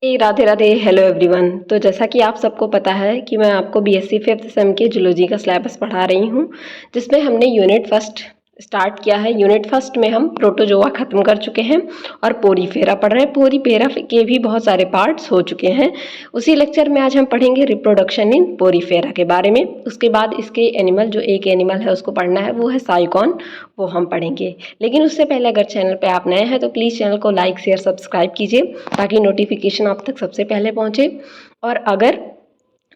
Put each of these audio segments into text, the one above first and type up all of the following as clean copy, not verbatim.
Radhe Radhe. Hello everyone. तो जैसा कि आप सबको पता है कि मैं आपको बीएससी फिफ्थ सेम के जूलॉजी का सिलेबस पढ़ा रही हूँ, जिसमें हमने यूनिट फर्स्ट स्टार्ट किया है। यूनिट फर्स्ट में हम प्रोटोजोआ खत्म कर चुके हैं और पोरीफेरा पढ़ रहे हैं। पोरीफेरा के भी बहुत सारे पार्ट्स हो चुके हैं। उसी लेक्चर में आज हम पढ़ेंगे रिप्रोडक्शन इन पोरीफेरा के बारे में। उसके बाद इसके एनिमल, जो एक एनिमल है उसको पढ़ना है, वो है साइकॉन, वो हम पढ़ेंगे। लेकिन उससे पहले अगर चैनल पे आप नए हैं तो प्लीज़ चैनल को लाइक शेयर सब्सक्राइब कीजिए, ताकि नोटिफिकेशन आप तक सबसे पहले पहुंचे। और अगर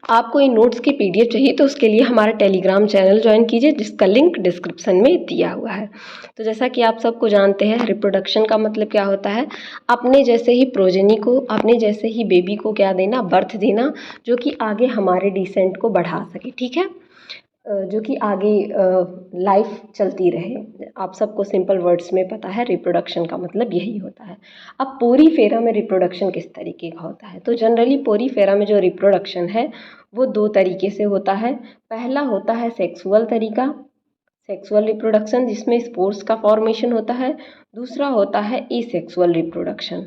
आपको इन नोट्स की पीडीएफ चाहिए तो उसके लिए हमारा टेलीग्राम चैनल ज्वाइन कीजिए, जिसका लिंक डिस्क्रिप्शन में दिया हुआ है। तो जैसा कि आप सबको जानते हैं, रिप्रोडक्शन का मतलब क्या होता है? अपने जैसे ही प्रोजेनी को, अपने जैसे ही बेबी को क्या देना, बर्थ देना, जो कि आगे हमारे डिसेंट को बढ़ा सके। ठीक है, जो कि आगे लाइफ चलती रहे। आप सबको सिंपल वर्ड्स में पता है रिप्रोडक्शन का मतलब यही होता है। अब पोरीफेरा में रिप्रोडक्शन किस तरीके का होता है? तो जनरली पोरीफेरा में जो रिप्रोडक्शन है वो दो तरीके से होता है। पहला होता है सेक्सुअल तरीका, सेक्सुअल रिप्रोडक्शन, जिसमें स्पोर्स का फॉर्मेशन होता है। दूसरा होता है एसेक्सुअल रिप्रोडक्शन।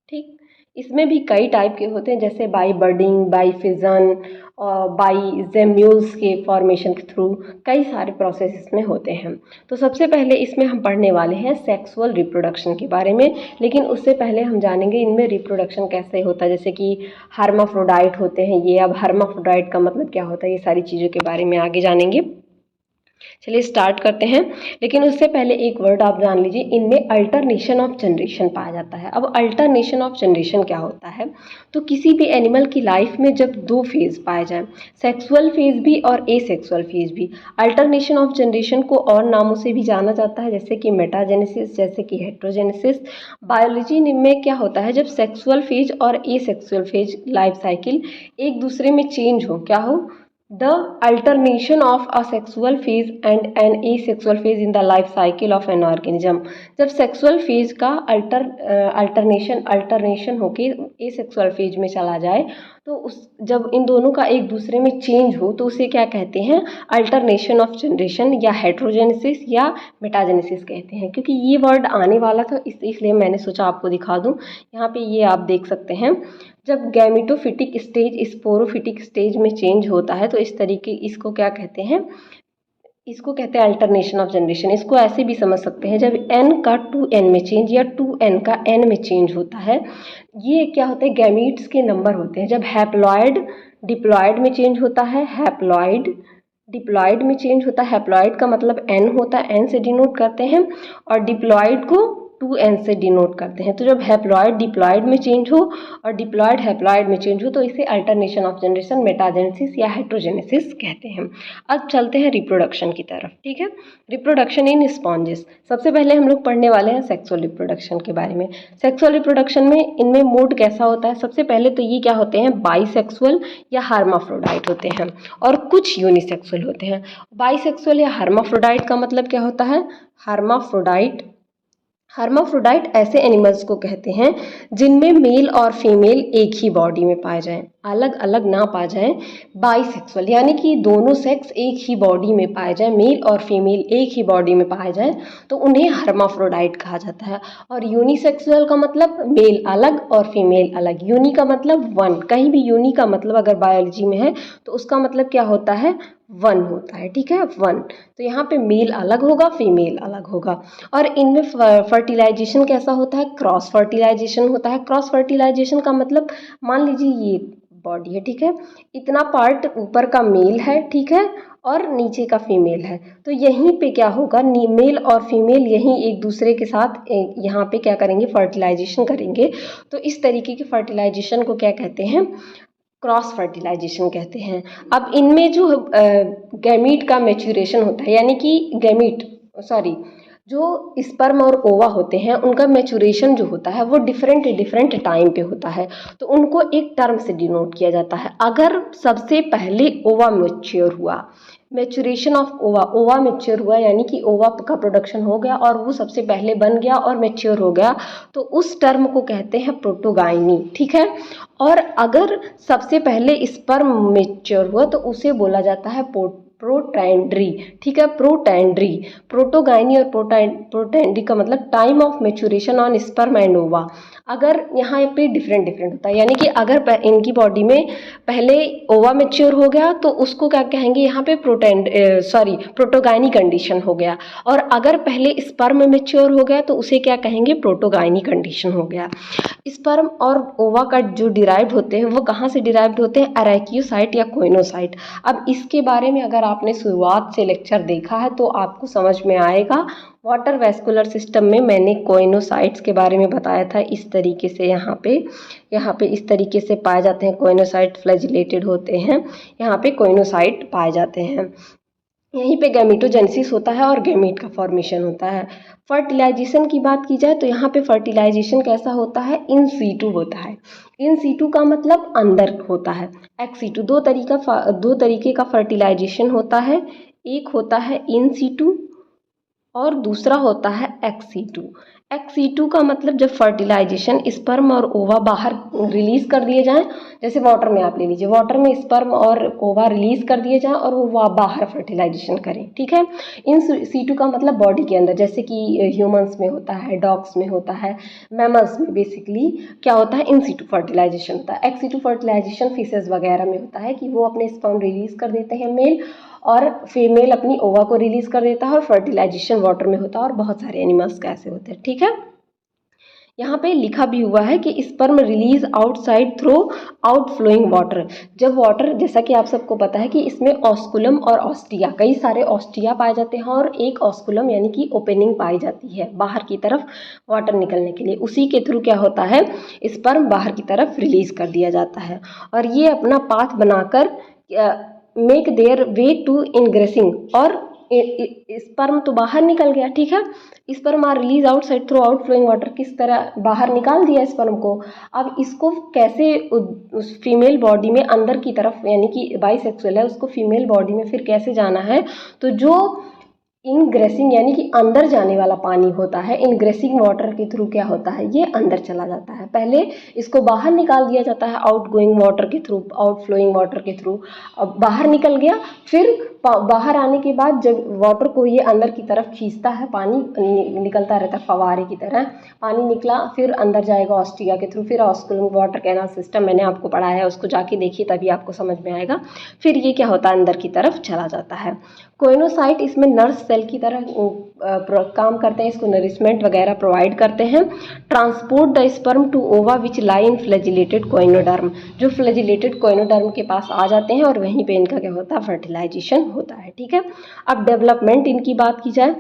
ठीक, इसमें भी कई टाइप के होते हैं, जैसे बाई बर्डिंग, बाई फिजन और बाई जेम्यूल्स के फॉर्मेशन के थ्रू कई सारे प्रोसेस इसमें होते हैं। तो सबसे पहले इसमें हम पढ़ने वाले हैं सेक्सुअल रिप्रोडक्शन के बारे में। लेकिन उससे पहले हम जानेंगे इनमें रिप्रोडक्शन कैसे होता है, जैसे कि हर्माफ्रोडाइट होते हैं ये। अब हर्माफ्रोडाइट का मतलब क्या होता है, ये सारी चीज़ों के बारे में आगे जानेंगे। चलिए स्टार्ट करते हैं। लेकिन उससे पहले एक वर्ड आप जान लीजिए, इनमें अल्टरनेशन ऑफ जनरेशन पाया जाता है। अब अल्टरनेशन ऑफ जनरेशन क्या होता है? तो किसी भी एनिमल की लाइफ में जब दो फेज पाए जाएं, सेक्सुअल फेज भी और एसेक्सुअल फेज भी, अल्टरनेशन ऑफ जनरेशन को और नामों से भी जाना जाता है, जैसे कि मेटाजेनेसिस, जैसे कि हेट्रोजेनेसिस। बायोलॉजी में क्या होता है, जब सेक्सुअल फेज और एसेक्सुअल फेज लाइफ साइकिल एक दूसरे में चेंज हो, क्या हो, the alternation of a sexual phase and an asexual phase in the life cycle of an organism। जब सेक्सुअल फेज का अल्टरनेशन होके एसेक्सुअल फेज में चला जाए, तो उस जब इन दोनों का एक दूसरे में चेंज हो तो उसे क्या कहते हैं? अल्टरनेशन ऑफ जनरेशन, या हेट्रोजेनेसिस, या मेटाजेनेसिस कहते हैं। क्योंकि ये वर्ड आने वाला था इसलिए मैंने सोचा आपको दिखा दूं। यहाँ पे ये आप देख सकते हैं, जब गैमेटोफिटिक स्टेज स्पोरोफिटिक स्टेज में चेंज होता है तो इस तरीके, इसको क्या कहते हैं? इसको कहते हैं अल्टरनेशन ऑफ जनरेशन। इसको ऐसे भी समझ सकते हैं, जब n का 2n में चेंज या 2n का n में चेंज होता है। ये क्या होता है? गैमीट्स के नंबर होते हैं। जब हैप्लॉयड डिप्लॉयड में चेंज होता है, हैप्लॉयड डिप्लॉयड में चेंज होता है। हैप्लॉयड का मतलब n होता है, n से डिनोट करते हैं, और डिप्लॉयड को 2n से डिनोट करते हैं। तो जब हैप्लॉयड डिप्लॉयड में चेंज हो और डिप्लॉयड हैप्लॉयड में चेंज हो तो इसे अल्टरनेशन ऑफ जनरेशन, मेटाजेनेसिस या हेट्रोजेनेसिस कहते हैं। अब चलते हैं रिप्रोडक्शन की तरफ। ठीक है, रिप्रोडक्शन इन स्पॉन्जेस। सबसे पहले हम लोग पढ़ने वाले हैं सेक्सुअल रिप्रोडक्शन के बारे में। सेक्सुअल रिप्रोडक्शन में इनमें मोड कैसा होता है? सबसे पहले तो ये क्या होते हैं? बाइसेक्सुअल या हर्माफ्रोडाइट होते हैं, और कुछ यूनिसेक्सुअल होते हैं। बाइसेक्सुअल या हर्माफ्रोडाइट का मतलब क्या होता है? हर्माफ्रोडाइट ऐसे एनिमल्स को कहते हैं जिनमें मेल और फीमेल एक ही बॉडी में पाए जाएं, अलग अलग ना पाए जाएं। बाइसेक्सुअल यानी कि दोनों सेक्स एक ही बॉडी में पाए जाएं, मेल और फीमेल एक ही बॉडी में पाए जाएं, तो उन्हें हर्माफ्रोडाइट कहा जाता है। और यूनिसेक्सुअल का मतलब मेल अलग और फीमेल अलग। यूनि का मतलब वन, कहीं भी यूनि का मतलब अगर बायोलॉजी में है तो उसका मतलब क्या होता है? वन होता है। ठीक है, वन। तो यहाँ पे मेल अलग होगा, फीमेल अलग होगा। और इनमें फर्टिलाइजेशन कैसा होता है? क्रॉस फर्टिलाइजेशन होता है। क्रॉस फर्टिलाइजेशन का मतलब, मान लीजिए ये बॉडी है, ठीक है, इतना पार्ट ऊपर का मेल है, ठीक है, और नीचे का फीमेल है, तो यहीं पे क्या होगा? मेल और फीमेल यहीं एक दूसरे के साथ यहाँ पे क्या करेंगे? फर्टिलाइजेशन करेंगे। तो इस तरीके की फर्टिलाइजेशन को क्या कहते हैं? क्रॉस फर्टिलाइजेशन कहते हैं। अब इनमें जो गैमीट का मैच्योरेशन होता है, यानी कि गैमीट, सॉरी, जो स्पर्म और ओवा होते हैं उनका मैच्योरेशन जो होता है वो डिफरेंट डिफरेंट टाइम पे होता है, तो उनको एक टर्म से डिनोट किया जाता है। अगर सबसे पहले ओवा मैच्योर हुआ, मैच्योरेशन ऑफ ओवा, ओवा मैच्योर हुआ यानी कि ओवा का प्रोडक्शन हो गया और वो सबसे पहले बन गया और मैच्योर हो गया, तो उस टर्म को कहते हैं प्रोटोगाइनी। ठीक है, और अगर सबसे पहले स्पर्म मैच्योर हुआ तो उसे बोला जाता है प्रोटैंड्री। ठीक है, प्रोटैंड्री। प्रोटोगाइनी और प्रोटैंड्री का मतलब time of maturation on sperm and ओवा। अगर यहाँ पे डिफरेंट डिफरेंट होता है, यानी कि अगर इनकी बॉडी में पहले ओवा मैच्योर हो गया तो उसको क्या कहेंगे यहाँ पे प्रोटोगाइनी कंडीशन हो गया, और अगर पहले स्पर्म मैच्योर हो गया तो उसे क्या कहेंगे, प्रोटोगाइनी कंडीशन हो गया। स्पर्म और ओवा का जो डिराइव्ड होते हैं वो कहाँ से डिराइव्ड होते हैं, अरेकियोसाइट या कोइनोसाइट। अब इसके बारे में अगर आपने शुरुआत से लेक्चर देखा है तो आपको समझ में आएगा। वाटर वेस्कुलर सिस्टम में मैंने कोइनोसाइट्स के बारे में बताया था, इस तरीके से यहाँ पे इस तरीके से पाए जाते हैं, कोइनोसाइट फ्लैजिलेटेड होते हैं, यहाँ पे कोइनोसाइट पाए जाते हैं। यहीं पे गैमेटोजेनेसिस होता है और गैमीट का फॉर्मेशन होता है। फर्टिलाइजेशन की बात की जाए तो यहाँ पे फर्टिलाइजेशन कैसा होता है, इन सीटू होता है। इन सीटू का मतलब अंदर होता है। एक्स सीटू दो तरीके का फर्टिलाइजेशन होता है, एक होता है इन सीटू और दूसरा होता है एक्स सीटू। एक्स सीटू का मतलब जब फर्टिलाइजेशन स्पर्म और ओवा बाहर रिलीज कर दिए जाएं, जैसे वाटर में आप ले लीजिए, वाटर में स्पर्म और ओवा रिलीज कर दिए जाएं और वो बाहर फर्टिलाइजेशन करें, ठीक है। इन सीटू का मतलब बॉडी के अंदर, जैसे कि ह्यूमंस में होता है, डॉग्स में होता है, मैमल्स में बेसिकली क्या होता है, इन सीटू फर्टिलाइजेशन होता है। एक्स सीटू फर्टिलाइजेशन फिशेज वगैरह में होता है कि वो अपने स्पर्म रिलीज कर देते हैं मेल, और फीमेल अपनी ओवा को रिलीज कर देता है, और फर्टिलाइजेशन वाटर में होता है, और बहुत सारे एनिमल्स का ऐसे होते हैं, ठीक है। यहाँ पे लिखा भी हुआ है कि sperm release outside through outflowing water. जब वाटर, जैसा कि आप सबको पता है कि इसमें ऑस्कुलम और ऑस्टिया, कई सारे ऑस्टिया पाए जाते हैं और एक ऑस्कुलम यानी कि ओपनिंग पाई जाती है बाहर की तरफ वाटर निकलने के लिए। उसी के थ्रू क्या होता है, स्पर्म बाहर की तरफ रिलीज कर दिया जाता है, और ये अपना पाथ बनाकर make their way to ingressing, और स्पर्म तो बाहर निकल गया, ठीक है। Sperm are release outside through outflowing water, किस तरह बाहर निकाल दिया स्पर्म को। अब इसको कैसे उस फीमेल बॉडी में अंदर की तरफ, यानी कि बाइसेक्सुअल है, उसको फीमेल बॉडी में फिर कैसे जाना है, तो जो इनग्रेसिंग यानी कि अंदर जाने वाला पानी होता है, इनग्रेसिंग वाटर के थ्रू क्या होता है, ये अंदर चला जाता है। पहले इसको बाहर निकाल दिया जाता है आउट गोइंग वाटर के थ्रू, आउटफ्लोइंग वाटर के थ्रू। अब बाहर निकल गया, फिर बाहर आने के बाद जब वाटर को ये अंदर की तरफ खींचता है, पानी निकलता रहता है फवारे की तरह, पानी निकला फिर अंदर जाएगा ऑस्टिया के थ्रू, फिर ऑस्कुलम वाटर कैनाल सिस्टम मैंने आपको पढ़ाया है, उसको जाके देखिए तभी आपको समझ में आएगा। फिर ये क्या होता है, अंदर की तरफ चला जाता है। कोइनोसाइट इसमें नर्स सेल की तरह काम करते हैं, इसको नरिशमेंट वगैरह प्रोवाइड करते हैं। ट्रांसपोर्ट द स्पर्म टू ओवा विच लाई इन फ्लैजिलेटेड कोइनोडर्म, जो फ्लैजिलेटेड कोइनोडर्म के पास आ जाते हैं और वहीं पे इनका क्या होता है, फर्टिलाइजेशन होता है, ठीक है। अब डेवलपमेंट इनकी बात की जाए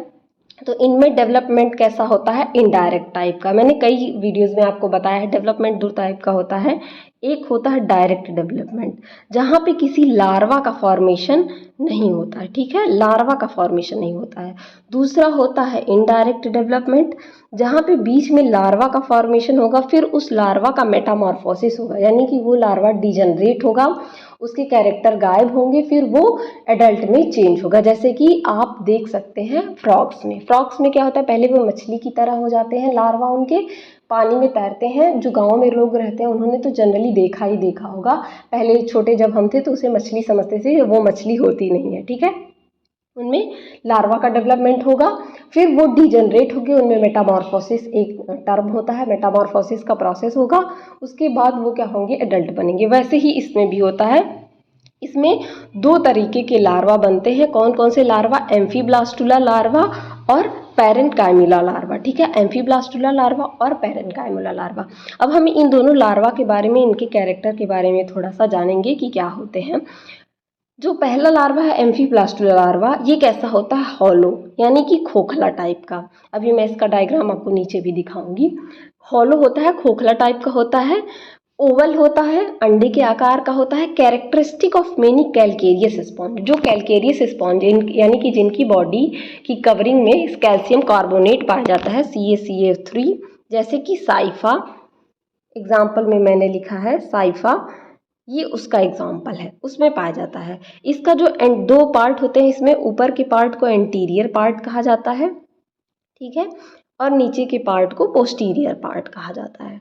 तो इनमें डेवलपमेंट कैसा होता है, इनडायरेक्ट टाइप का। मैंने कई वीडियोस में आपको बताया है डेवलपमेंट दो टाइप का होता है। एक होता है डायरेक्ट डेवलपमेंट, जहाँ पे किसी लार्वा का फॉर्मेशन नहीं होता है, ठीक है, लार्वा का फॉर्मेशन नहीं होता है। दूसरा होता है इनडायरेक्ट डेवलपमेंट, जहाँ पे बीच में लार्वा का फॉर्मेशन होगा, फिर उस लार्वा का मेटामॉर्फोसिस होगा, यानी कि वो लार्वा डिजनरेट होगा, उसके कैरेक्टर गायब होंगे, फिर वो एडल्ट में चेंज होगा। जैसे कि आप देख सकते हैं फ्रॉग्स में क्या होता है, पहले वो मछली की तरह हो जाते हैं, लार्वा उनके पानी में तैरते हैं। जो गांव में लोग रहते हैं उन्होंने तो जनरली देखा ही देखा होगा, पहले छोटे जब हम थे तो उसे मछली समझते थे, वो मछली होती नहीं है, ठीक है। उनमें लार्वा का डेवलपमेंट होगा, फिर वो डिजनरेट होगी, उनमें मेटामॉर्फोसिस एक टर्म होता है, मेटामॉर्फोसिस का प्रोसेस होगा, उसके बाद वो क्या होंगे, एडल्ट बनेंगे। वैसे ही इसमें भी होता है। इसमें दो तरीके के लार्वा बनते हैं, कौन कौन से लार्वा, एम्फीब्लास्टुला लार्वा और पैरेन्काइमुला लार्वा, ठीक है, एम्फीब्लास्टुला लार्वा और पैरेन्काइमुला लार्वा। अब हम इन दोनों लार्वा के बारे में, इनके कैरेक्टर के बारे में थोड़ा सा जानेंगे कि क्या होते हैं। जो पहला लार्वा है एम्फीब्लास्टुला लार्वा, ये कैसा होता है, हॉलो यानी कि खोखला टाइप का। अभी मैं इसका डायग्राम आपको नीचे भी दिखाऊंगी। हॉलो होता है, खोखला टाइप का होता है, ओवल होता है, अंडे के आकार का होता है। Characteristic of many calcareous sponge, जो कैलकेरियस स्पॉन्ज यानी कि जिनकी बॉडी की कवरिंग में कैल्शियम कार्बोनेट पाया जाता है, CaCl3, जैसे कि साइफा, एग्जाम्पल में मैंने लिखा है साइफा, ये उसका एग्जाम्पल है, उसमें पाया जाता है। इसका जो दो पार्ट होते हैं, इसमें ऊपर के पार्ट को एंटीरियर पार्ट कहा जाता है, ठीक है, और नीचे के पार्ट को पोस्टीरियर पार्ट कहा जाता है।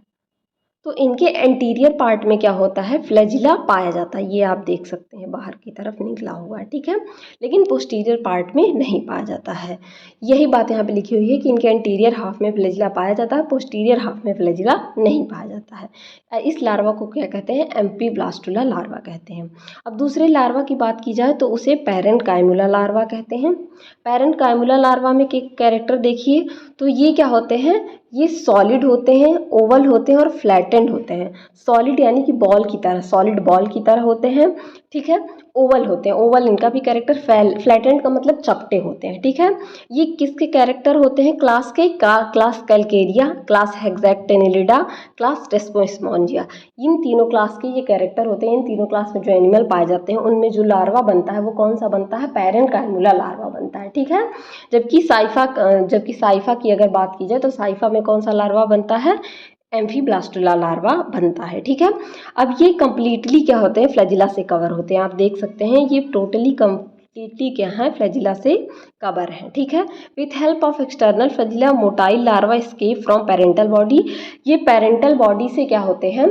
तो इनके एंटीरियर पार्ट में क्या होता है, फ्लैजिला पाया जाता है। ये आप देख सकते हैं बाहर की तरफ निकला हुआ है, ठीक है, लेकिन पोस्टीरियर पार्ट में नहीं पाया जाता है। यही बात यहाँ पे लिखी हुई है कि इनके एंटीरियर हाफ में फ्लैजिला पाया जाता है, पोस्टीरियर हाफ में फ्लैजिला नहीं पाया जाता है। इस लार्वा को क्या कहते हैं, एम्फीब्लास्टुला लार्वा कहते हैं। अब दूसरे लार्वा की बात की जाए तो उसे पैरेन्काइमुला लार्वा कहते हैं। पैरेन्काइमुला लार्वा में कैरेक्टर देखिए, तो ये क्या होते हैं, ये सॉलिड होते हैं, ओवल होते हैं और फ्लैटेंड होते हैं। सॉलिड यानी कि बॉल की तरह, सॉलिड बॉल की तरह होते हैं, ठीक है। ओवल होते हैं, ओवल इनका भी कैरेक्टर। फ्लैटेंड का मतलब चपटे होते हैं, ठीक है। ये किसके कैरेक्टर होते हैं, क्लास के क्लास कैलकेरिया, क्लास हेक्सैक्टिनिलिडा, क्लास टेस्पोस्मोंजिया, इन तीनों क्लास के ये कैरेक्टर होते हैं। इन तीनों क्लास में जो एनिमल पाए जाते हैं उनमें जो लार्वा बनता है वो कौन सा बनता है, पैरेन्काइमुला लार्वा बनता है, ठीक है। जबकि साइफा की अगर बात की जाए तो साइफा में कौन सा लार्वा बनता है, एम्फीब्लास्टुला लार्वा बनता है, ठीक है। अब ये कंप्लीटली क्या होते हैं, फ्लैजिला से कवर होते हैं। आप देख सकते हैं ये टोटली कंप्लीटली क्या है, फ्लैजिला से कवर है, ठीक है। With help of external flagella motile larva escape from parental body. ये पेरेंटल बॉडी से क्या होते हैं,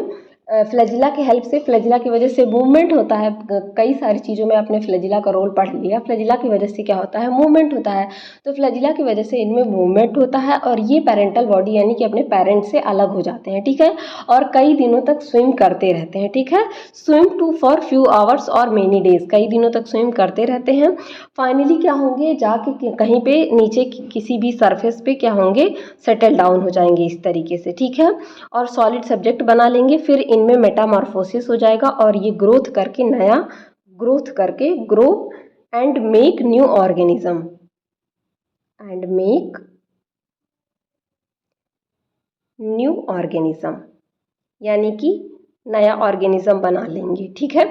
फ्लैजिला की हेल्प से, फ्लैजिला की वजह से मूवमेंट होता है। कई सारी चीज़ों में आपने फ्लैजिला का रोल पढ़ लिया। फ्लैजिला की वजह से क्या होता है, मूवमेंट होता है। तो फ्लैजिला की वजह से इनमें मूवमेंट होता है और ये पेरेंटल बॉडी यानी कि अपने पेरेंट्स से अलग हो जाते हैं, ठीक है। और कई दिनों तक स्विम करते रहते हैं, ठीक है। Swim to for few hours और मेनी डेज, कई दिनों तक स्विम करते रहते हैं। फाइनली क्या होंगे, जाके कहीं पे नीचे किसी भी सरफेस पे क्या होंगे, सेटल डाउन हो जाएंगे इस तरीके से, ठीक है। और सॉलिड सब्जेक्ट बना लेंगे, फिर इनमें मेटामॉर्फोसिस हो जाएगा और ये ग्रोथ करके grow and make new organism यानी कि नया ऑर्गेनिज्म बना लेंगे, ठीक है।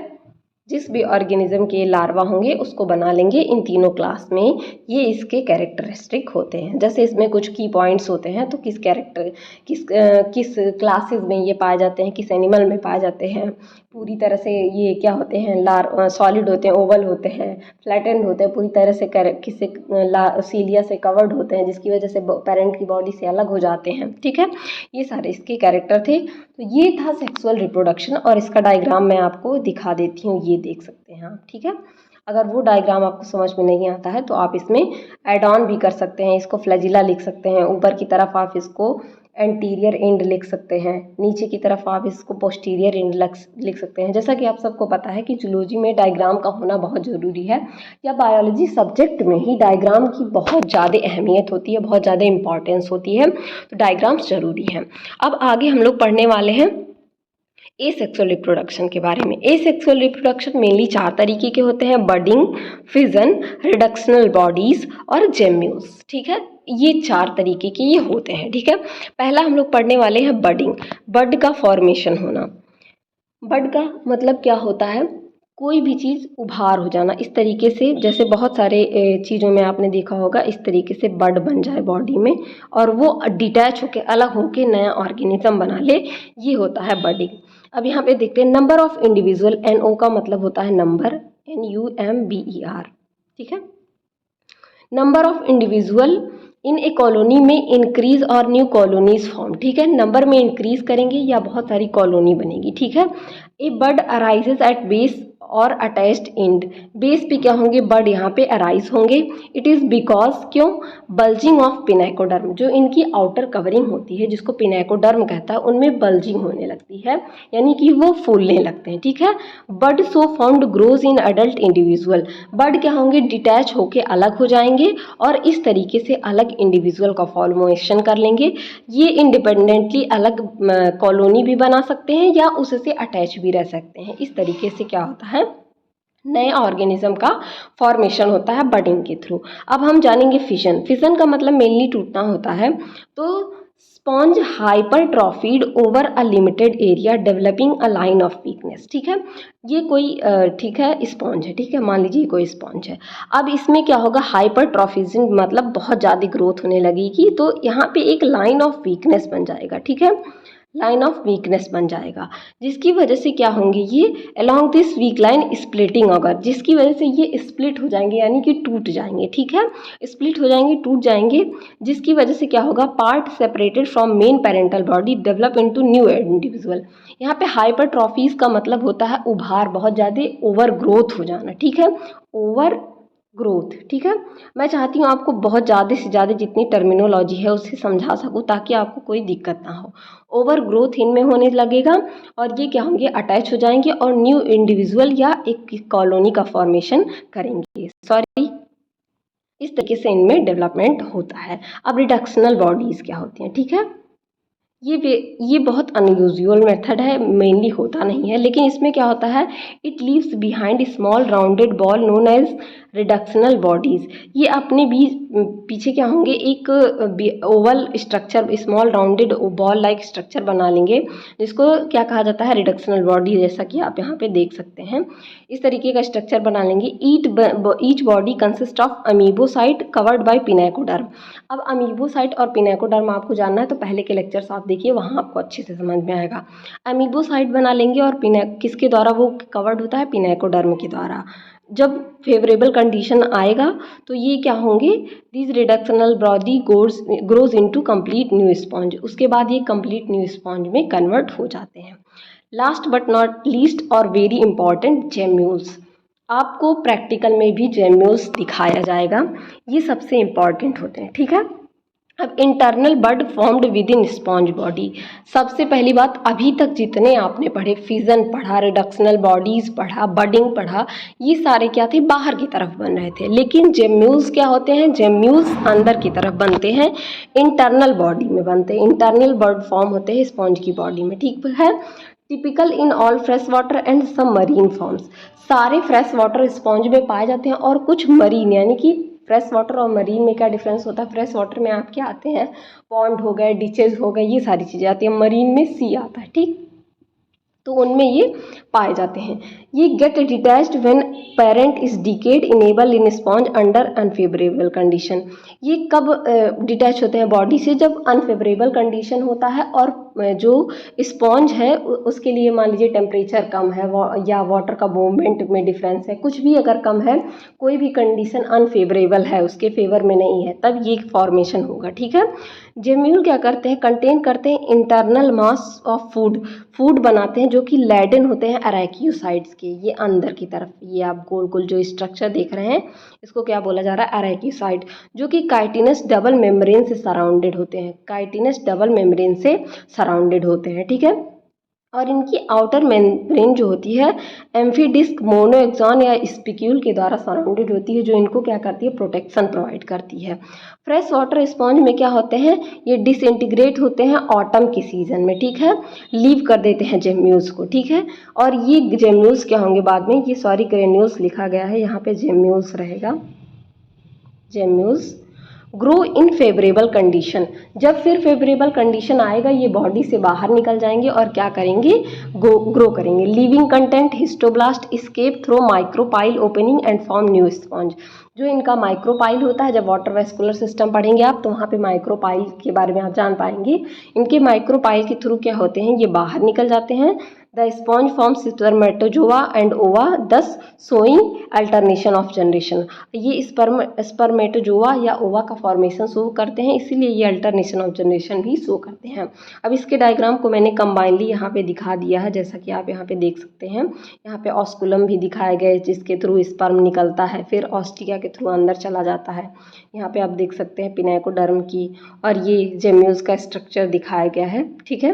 जिस भी ऑर्गेनिज्म के लार्वा होंगे उसको बना लेंगे। इन तीनों क्लास में ये इसके कैरेक्टरिस्टिक होते हैं। जैसे इसमें कुछ की पॉइंट्स होते हैं, तो किस क्लासेस में ये पाए जाते हैं, किस एनिमल में पाए जाते हैं। पूरी तरह से ये क्या होते हैं, सॉलिड होते हैं, ओवल होते हैं, फ्लैटेंड होते हैं, पूरी तरह से सीलिया से कवर्ड होते हैं, जिसकी वजह से पेरेंट की बॉडी से अलग हो जाते हैं, ठीक है। ये सारे इसके कैरेक्टर थे। तो ये था सेक्सुअल रिप्रोडक्शन और इसका डायग्राम मैं आपको दिखा देती हूँ, ये देख सकते हैं आप, ठीक है। अगर वो डायग्राम आपको समझ में नहीं आता है तो आप इसमें ऐड ऑन भी कर सकते हैं। इसको फ्लैजिला लिख सकते हैं, ऊपर की तरफ आप इसको एंटीरियर एंड लिख सकते हैं, नीचे की तरफ आप इसको पोस्टीरियर एंड लिख सकते हैं। जैसा कि आप सबको पता है कि जूलॉजी में डायग्राम का होना बहुत ज़रूरी है, या बायोलॉजी सब्जेक्ट में ही डायग्राम की बहुत ज़्यादा अहमियत होती है, बहुत ज़्यादा इंपॉर्टेंस होती है, तो डायग्राम्स ज़रूरी हैं। अब आगे हम लोग पढ़ने वाले हैं एसेक्सुअल रिप्रोडक्शन के बारे में। एसेक्सुअल रिप्रोडक्शन मेनली 4 तरीके के होते हैं, बडिंग, फिजन, रिडक्शनल बॉडीज और जेम्यूज, ठीक है। ये 4 तरीके के ये होते हैं, ठीक है। पहला हम लोग पढ़ने वाले हैं बडिंग, बड का फॉर्मेशन होना। बड का मतलब क्या होता है, कोई भी चीज़ उभार हो जाना इस तरीके से। जैसे बहुत सारे चीज़ों में आपने देखा होगा इस तरीके से बड बन जाए बॉडी में और वो डिटैच होके अलग होके नया ऑर्गेनिज्म बना ले, ये होता है बडिंग। अब यहाँ पे देखते हैं नंबर ऑफ इंडिविजुअल, NO का मतलब होता है नंबर, NUMBER, ठीक है। Number of individual in A colony में इंक्रीज और न्यू कॉलोनीज फॉर्म, ठीक है। नंबर में इंक्रीज करेंगे या बहुत सारी कॉलोनी बनेगी, ठीक है। ए बर्ड अराइजेज एट बेस और अटैच्ड एंड, बेस पे क्या होंगे, बर्ड यहाँ पे अराइज होंगे। इट इज़ बिकॉज, क्यों, बल्जिंग ऑफ पिनेकोडर्म, जो इनकी आउटर कवरिंग होती है जिसको पिनेकोडर्म कहता है, उनमें बल्जिंग होने लगती है, यानी कि वो फूलने लगते हैं, ठीक है। Bird so found grows in adult individual, bird क्या होंगे, डिटैच होके अलग हो जाएंगे और इस तरीके से अलग इंडिविजुअल का फॉर्मेशन कर लेंगे। ये इंडिपेंडेंटली अलग कॉलोनी भी बना सकते हैं या उससे अटैच भी रह सकते हैं। इस तरीके से क्या होता है, नए ऑर्गेनिज्म का फॉर्मेशन होता है बडिंग के थ्रू। अब हम जानेंगे फिशन। फिशन का मतलब मेनली टूटना होता है। तो sponge hypertrophied over a limited area developing a line of weakness, ठीक है। ये कोई ठीक है स्पॉन्ज है, ठीक है, मान लीजिए कोई स्पॉन्ज है। अब इसमें क्या होगा, हाइपरट्रॉफिजन मतलब बहुत ज़्यादा ग्रोथ होने लगेगी, तो यहाँ पे एक लाइन ऑफ वीकनेस बन जाएगा, ठीक है। लाइन ऑफ वीकनेस बन जाएगा, जिसकी वजह से क्या होंगे ये along this weak line splitting होगा, जिसकी वजह से ये स्प्लिट हो जाएंगे यानी कि टूट जाएंगे। ठीक है, स्प्लिट हो जाएंगे, टूट जाएंगे, जिसकी वजह से क्या होगा, part separated from main parental body develop into new individual. यहाँ पे हाइपरट्रॉफीज का मतलब होता है उभार, बहुत ज़्यादा ओवर ग्रोथ हो जाना। ठीक है, ओवर ग्रोथ। ठीक है, मैं चाहती हूँ आपको बहुत ज़्यादा से ज़्यादा जितनी टर्मिनोलॉजी है उससे समझा सकूँ ताकि आपको कोई दिक्कत ना हो। ओवर ग्रोथ इनमें होने लगेगा और ये क्या होंगे, अटैच हो जाएंगे और न्यू इंडिविजुअल या एक कॉलोनी का फॉर्मेशन करेंगे। सॉरी, इस तरीके से इनमें डेवलपमेंट होता है। अब रिडक्शनल बॉडीज़ क्या होती हैं, ठीक है, ये बहुत अनयूजुअल मेथड है, मेनली होता नहीं है, लेकिन इसमें क्या होता है, it leaves behind small rounded ball known as reductional bodies. ये अपने भी पीछे क्या होंगे, एक oval structure, small rounded ball like structure बना लेंगे, जिसको क्या कहा जाता है, रिडक्शनल बॉडी, जैसा कि आप यहाँ पे देख सकते हैं। इस तरीके का स्ट्रक्चर बना लेंगे। Each body consist of amoebocyte covered by pinacoderm. अब अमीबोसाइट और पिनेकोडर्म आपको जानना है तो पहले के लेक्चर्स आप देखिए, वहाँ आपको अच्छे से समझ में आएगा। अमीबोसाइट बना लेंगे और किसके द्वारा वो कवर्ड होता है, पिनेकोडर्म के द्वारा। जब फेवरेबल कंडीशन आएगा तो ये क्या होंगे, this reductional body grows into complete new sponge. उसके बाद ये कंप्लीट न्यू स्पॉन्ज में कन्वर्ट हो जाते हैं। लास्ट बट नॉट लीस्ट और वेरी इंपॉर्टेंट, जेम्यूल्स। आपको प्रैक्टिकल में भी जेम्यूल्स दिखाया जाएगा, ये सबसे इम्पॉर्टेंट होते हैं। ठीक है, अब internal bud formed within sponge body. सबसे पहली बात, अभी तक जितने आपने पढ़े, फिजन पढ़ा, रिडक्शनल बॉडीज़ पढ़ा, बडिंग पढ़ा, ये सारे क्या थे, बाहर की तरफ बन रहे थे, लेकिन जेम्यूल्स क्या होते हैं, जेम्यूल्स अंदर की तरफ बनते हैं, इंटरनल बॉडी में बनते हैं, इंटरनल बड फॉर्म होते हैं स्पॉन्ज की बॉडी में। ठीक है, typical in all fresh water and some marine forms. सारे फ्रेश वाटर स्पॉन्ज में पाए जाते हैं और कुछ मरीन, यानी कि फ्रेश वाटर और मरीन में क्या डिफरेंस होता है, फ्रेश वाटर में आपके आते हैं पॉन्ड हो गए, डिचेज हो गए, ये सारी चीज़ें आती हैं, मरीन में सी आता है। ठीक, तो उनमें ये पाए जाते हैं। ये get detached when parent is decayed enable in sponge under unfavourable condition. ये कब डिटैच होते हैं बॉडी से, जब अनफेवरेबल कंडीशन होता है और जो स्पॉन्ज है उसके लिए मान लीजिए टेम्परेचर कम है या वाटर का मूवमेंट में डिफरेंस है, कुछ भी अगर कम है, कोई भी कंडीशन अनफेवरेबल है, उसके फेवर में नहीं है, तब ये फॉर्मेशन होगा। ठीक है, जेम्यूल क्या करते हैं, कंटेन करते हैं इंटरनल मास ऑफ फूड बनाते हैं जो कि लैडन होते हैं अरैकियोसाइड्स के। ये अंदर की तरफ, ये आप गोल गोल जो स्ट्रक्चर देख रहे हैं, इसको क्या बोला जा रहा है, अरैकियोसाइड, जो कि काइटिनस डबल मेम्ब्रेन से सराउंडेड होते हैं, काइटिनस डबल मेम्ब्रेन से सराउंडेड होते हैं। ठीक है, और इनकी आउटर मेम्ब्रेन जो होती है एम्फीडिस्क मोनोएक्सॉन या स्पिक्यूल के द्वारा सराउंडेड होती है, जो इनको क्या करती है, प्रोटेक्शन प्रोवाइड करती है। फ्रेश वाटर स्पॉन्ज में क्या होते हैं, ये डिसइंटीग्रेट होते हैं ऑटम के सीजन में। ठीक है, लीव कर देते हैं जेम्यूल्स को। ठीक है, और ये जेम्यूल्स क्या होंगे बाद में, ये सॉरी ग्रेन्यूल्स लिखा गया है, यहाँ पे जेम्यूल्स रहेगा, gemmules grow in favourable condition. जब फिर फेवरेबल कंडीशन आएगा ये बॉडी से बाहर निकल जाएंगे और क्या करेंगे, ग्रो करेंगे। Living content histoblast escape through micropyle opening and form new sponge. जो इनका माइक्रोपाइल होता है, जब वाटर वेस्कुलर सिस्टम पढ़ेंगे आप तो वहाँ पे माइक्रोपाइल के बारे में आप जान पाएंगे। इनके माइक्रोपाइल के थ्रू क्या होते हैं, ये बाहर निकल जाते हैं। The sponge forms spermatozoa and ओवा, दस शोइंग अल्टरनेशन ऑफ जनरेशन। ये स्पर्मेटोजोआ या ओवा का फॉर्मेशन शो करते हैं, इसीलिए ये अल्टरनेशन ऑफ जनरेशन भी शो करते हैं। अब इसके डायग्राम को मैंने कंबाइनली यहाँ पे दिखा दिया है, जैसा कि आप यहाँ पे देख सकते हैं। यहाँ पे ऑस्कुलम भी दिखाए गए जिसके थ्रू स्पर्म निकलता है, फिर ऑस्टिया के थ्रू अंदर चला जाता है। यहाँ पे आप देख सकते हैं पिनेकोडर्म की, और ये जेम्यूल्स का स्ट्रक्चर दिखाया गया है। ठीक है,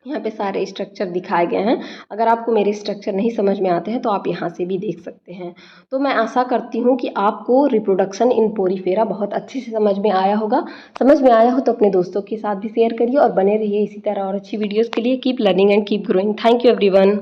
यहाँ पे सारे स्ट्रक्चर दिखाए गए हैं। अगर आपको मेरे स्ट्रक्चर नहीं समझ में आते हैं तो आप यहाँ से भी देख सकते हैं। तो मैं आशा करती हूँ कि आपको रिप्रोडक्शन इन पोरीफेरा बहुत अच्छे से समझ में आया होगा। समझ में आया हो तो अपने दोस्तों के साथ भी शेयर करिए और बने रहिए इसी तरह और अच्छी वीडियोज़ के लिए। Keep learning and keep growing. Thank you everyone.